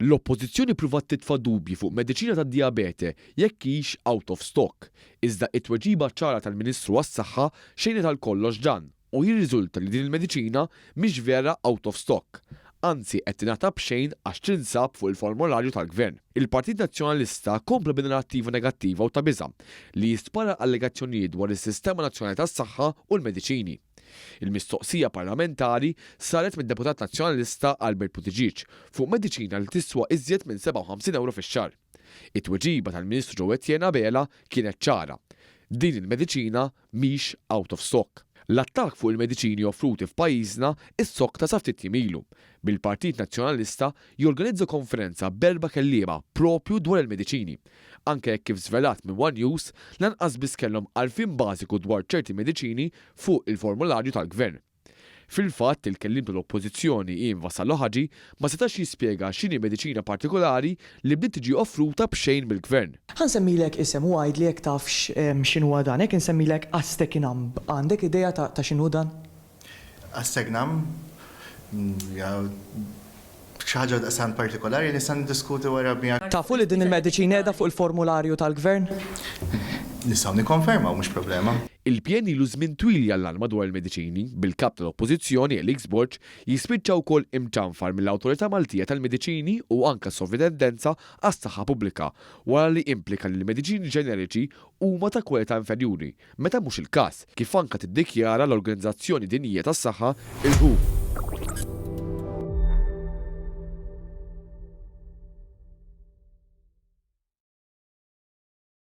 L-oppożizzjoni pruvat titfa' dubji fuq mediċina tad-dijabete jekk hix out of stock, iżda t-tweġiba ċara tal-Ministru għas-Saħħa xejnet għal kollox dan u jirriżulta li din il-mediċina mhix vera out of stock. Anzi qed tingħata b'xejn għax tinsab fuq il-formularju tal-Gvern. Il-Partit Nazzjonalista kompla b'narrattiva negattiva u ta' biża' li jispara allegazzjonijiet dwar is-Sistema Nazzjonali tas-Saħħa u l-Mediċini. Il-mistoqsija parlamentari saret mid-Deputat Nazzjonalista Albert Buttigieg fuq mediċina li tiswa iżjed minn 57 euro fix-xahar. It-tweġiba tal-Ministru Etienne Bela kienet ċara. Din il-mediċina mhix out of stock. L-attakk fuq il-mediċini offruti f'pajjiżna is-sokta sa ftit ilu. Bil-Partit Nazzjonalista jorganizza konferenza b'4 kelliema propju dwar il-mediċini. Anke kif żvelat minn One News lanqas biss kellhom għarfien bażiku dwar ċerti mediċini fuq il-formularju tal-Gvern. Fil-fatt il-kellim tal-Oppożizzjoni Vassal Ħaġi ma setax jispjega x'inhi mediċina partikolari li bdiet tiġi offruta b'xejn mill-Gvern. Ħansemmilek isem u għajd li jekk tafx x'inhuwa dan, hekk insemmilek Astekinam. Għandek idea ta' x'inhu dan? Astekinam xaħġa daqsan partikolari li san diskuti wara miegħek. Tafu li din il-mediċina qiegħda fuq il-formularju tal-Gvern? Nistgħu nikkonfermaw mhux problema. Il-pjen ilu żmien twil jallarma dwar il-mediċini bil-kap tal-Oppożizzjoni Elix Borg jispiċċa wkoll imċanfar mill-Awtorità Maltija tal-Mediċini u anke Sovrintendenza għas-Saħħa Pubblika wara li implika li l-mediċini ġeneriċi huma ta' kwalità inferjuri, meta mhux il-każ kif anke tiddikjara l-Organizzazzjoni Dinjija tas-Saħħa il-WHO.